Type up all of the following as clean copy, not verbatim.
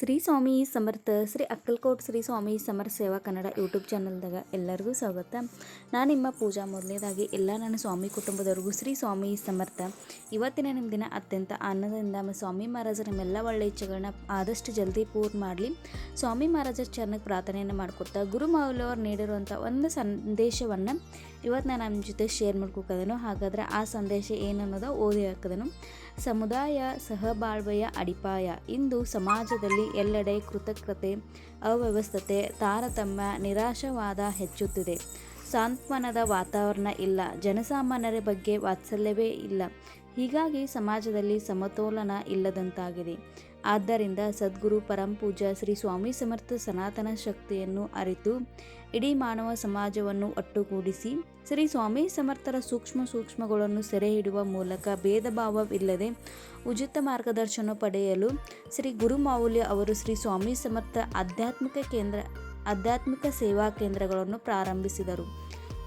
ಶ್ರೀ ಸ್ವಾಮಿ ಸಮರ್ಥ ಶ್ರೀ ಅಕ್ಕಲ್ಕೋಟ್ ಶ್ರೀ ಸ್ವಾಮಿ ಸಮರ್ಥ ಸೇವಾ ಕನ್ನಡ ಯೂಟ್ಯೂಬ್ ಚಾನಲ್ದಾಗ ಎಲ್ಲರಿಗೂ ಸ್ವಾಗತ. ನಾನು ನಿಮ್ಮ ಪೂಜಾ. ಮೊದಲನೇದಾಗಿ ಎಲ್ಲ ನನ್ನ ಸ್ವಾಮಿ ಕುಟುಂಬದವ್ರಿಗೂ ಶ್ರೀ ಸ್ವಾಮಿ ಸಮರ್ಥ. ಇವತ್ತಿನ ನಿಮ್ಮ ದಿನ ಅತ್ಯಂತ ಆನಂದದಿಂದ ಸ್ವಾಮಿ ಮಹಾರಾಜರ ನಮ್ಮೆಲ್ಲ ಒಳ್ಳೆ ಇಚ್ಛೆಗಳನ್ನ ಆದಷ್ಟು ಜಲ್ದಿ ಪೂರ್ಣ ಮಾಡಲಿ. ಸ್ವಾಮಿ ಮಹಾರಾಜರ ಚರಣಕ್ಕೆ ಪ್ರಾರ್ಥನೆಯನ್ನು ಮಾಡ್ಕೊತಾ ಗುರು ಮೌಲ್ಯವ್ರು ನೀಡಿರುವಂಥ ಒಂದು ಸಂದೇಶವನ್ನು ಇವತ್ತು ನಾನು ನಮ್ಮ ಜೊತೆ ಶೇರ್ ಮಾಡ್ಕೋಕದನು. ಹಾಗಾದರೆ ಆ ಸಂದೇಶ ಏನನ್ನೋದು ಓದಿ ಹಾಕದನು. ಸಮುದಾಯ ಸಹಬಾಳ್ವೆಯ ಅಡಿಪಾಯ. ಇಂದು ಸಮಾಜದಲ್ಲಿ ಎಲ್ಲೆಡೆ ಕೃತಜ್ಞತೆ, ಅವ್ಯವಸ್ಥತೆ, ತಾರತಮ್ಯ, ನಿರಾಶಾವಾದ ಹೆಚ್ಚುತ್ತಿದೆ. ಸಾಂತ್ವನದ ವಾತಾವರಣ ಇಲ್ಲ. ಜನಸಾಮಾನ್ಯರ ಬಗ್ಗೆ ವಾತ್ಸಲ್ಯವೇ ಇಲ್ಲ. ಹೀಗಾಗಿ ಸಮಾಜದಲ್ಲಿ ಸಮತೋಲನ ಇಲ್ಲದಂತಾಗಿದೆ. ಆದ್ದರಿಂದ ಸದ್ಗುರು ಪರಂಪೂಜ್ಯ ಶ್ರೀ ಸ್ವಾಮಿ ಸಮರ್ಥ ಸನಾತನ ಶಕ್ತಿಯನ್ನು ಅರಿತು ಇಡೀ ಮಾನವ ಸಮಾಜವನ್ನು ಒಟ್ಟುಗೂಡಿಸಿ ಶ್ರೀ ಸ್ವಾಮಿ ಸಮರ್ಥರ ಸೂಕ್ಷ್ಮಗಳನ್ನು ಸೆರೆ ಹಿಡುವ ಮೂಲಕ ಭೇದ ಭಾವವಿಲ್ಲದೆ ಉಚಿತ ಮಾರ್ಗದರ್ಶನ ಪಡೆಯಲು ಶ್ರೀ ಗುರುಮೌಲ್ಯ ಅವರು ಶ್ರೀ ಸ್ವಾಮಿ ಸಮರ್ಥ ಆಧ್ಯಾತ್ಮಿಕ ಸೇವಾ ಕೇಂದ್ರಗಳನ್ನು ಪ್ರಾರಂಭಿಸಿದರು.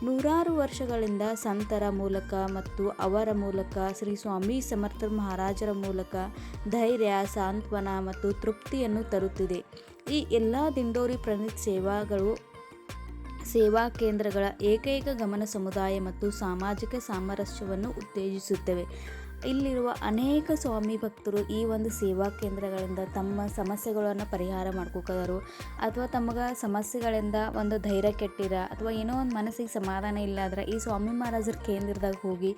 ನೂರಾರು ವರ್ಷಗಳಿಂದ ಸಂತರ ಮೂಲಕ ಮತ್ತು ಅವರ ಮೂಲಕ ಶ್ರೀ ಸ್ವಾಮಿ ಸಮರ್ಥ ಮಹಾರಾಜರ ಮೂಲಕ ಧೈರ್ಯ, ಸಾಂತ್ವನ ಮತ್ತು ತೃಪ್ತಿಯನ್ನು ತರುತ್ತಿದೆ. ಈ ಎಲ್ಲ ದಿಂಡೋರಿ ಪ್ರಣೀತ್ ಸೇವಾ ಕೇಂದ್ರಗಳ ಏಕೈಕ ಗಮನ ಸಮುದಾಯ ಮತ್ತು ಸಾಮಾಜಿಕ ಸಾಮರಸ್ಯವನ್ನು ಉತ್ತೇಜಿಸುತ್ತವೆ. ಇಲ್ಲಿರುವ ಅನೇಕ ಸ್ವಾಮಿ ಭಕ್ತರು ಈ ಒಂದು ಸೇವಾ ಕೇಂದ್ರಗಳಿಂದ ತಮ್ಮ ಸಮಸ್ಯೆಗಳನ್ನು ಪರಿಹಾರ ಮಾಡ್ಕೋಕದರು, ಅಥವಾ ತಮಗೆ ಸಮಸ್ಯೆಗಳಿಂದ ಒಂದು ಧೈರ್ಯ ಕೆಟ್ಟಿರ, ಅಥವಾ ಏನೋ ಒಂದು ಮನಸ್ಸಿಗೆ ಸಮಾಧಾನ ಇಲ್ಲಾದ್ರೆ ಈ ಸ್ವಾಮಿ ಮಹಾರಾಜರ ಕೇಂದ್ರದಾಗ ಹೋಗಿ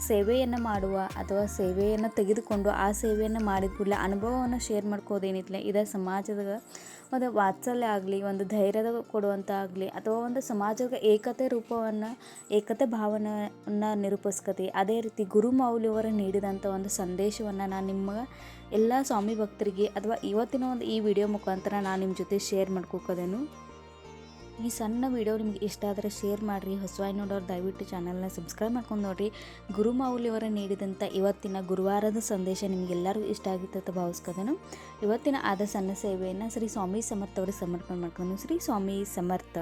ಸೇವೆಯನ್ನು ಮಾಡುವ, ಅಥವಾ ಸೇವೆಯನ್ನು ತೆಗೆದುಕೊಂಡು ಆ ಸೇವೆಯನ್ನು ಮಾಡಿದ ಕೂಡಲೇ ಅನುಭವವನ್ನು ಶೇರ್ ಮಾಡ್ಕೋದೇನಿತ್ತಲೆ ಇದು ಸಮಾಜದ ಒಂದು ವಾತ್ಸಲ್ಯ ಆಗಲಿ, ಒಂದು ಧೈರ್ಯದ ಕೊಡುವಂಥ ಆಗಲಿ, ಅಥವಾ ಒಂದು ಸಮಾಜದ ಏಕತೆ ಭಾವನೆಯನ್ನು ನಿರೂಪಿಸ್ಕತಿ. ಅದೇ ರೀತಿ ಗುರು ಮೌಲ್ಯವರ ನೀಡಿದಂಥ ಒಂದು ಸಂದೇಶವನ್ನು ನಾನು ನಿಮ್ಮ ಎಲ್ಲ ಸ್ವಾಮಿ ಭಕ್ತರಿಗೆ ಅಥವಾ ಇವತ್ತಿನ ಒಂದು ಈ ವಿಡಿಯೋ ಮುಖಾಂತರ ನಾನು ನಿಮ್ಮ ಜೊತೆ ಶೇರ್ ಮಾಡ್ಕೋಕದೇನು. ಈ ಸಣ್ಣ ವಿಡಿಯೋ ನಿಮ್ಗೆ ಇಷ್ಟ ಆದರೆ ಶೇರ್ ಮಾಡಿರಿ. ಹೊಸವಾಗಿ ನೋಡೋರು ದಯವಿಟ್ಟು ಚಾನಲ್ನ ಸಬ್ಸ್ಕ್ರೈಬ್ ಮಾಡ್ಕೊಂಡು ನೋಡಿರಿ. ಗುರು ಮೌಲ್ಯವರ ನೀಡಿದಂಥ ಇವತ್ತಿನ ಗುರುವಾರದ ಸಂದೇಶ ನಿಮಗೆಲ್ಲರಿಗೂ ಇಷ್ಟ ಆಗಿತ್ತು ಅಂತ ಭಾವಿಸ್ಕೋದನು. ಇವತ್ತಿನ ಆದ ಸಣ್ಣ ಸೇವೆಯನ್ನು ಶ್ರೀ ಸ್ವಾಮಿ ಸಮರ್ಥ ಅವರು ಸಮರ್ಪಣೆ ಮಾಡ್ಕೊಂಡು ಶ್ರೀ ಸ್ವಾಮಿ ಸಮರ್ಥ.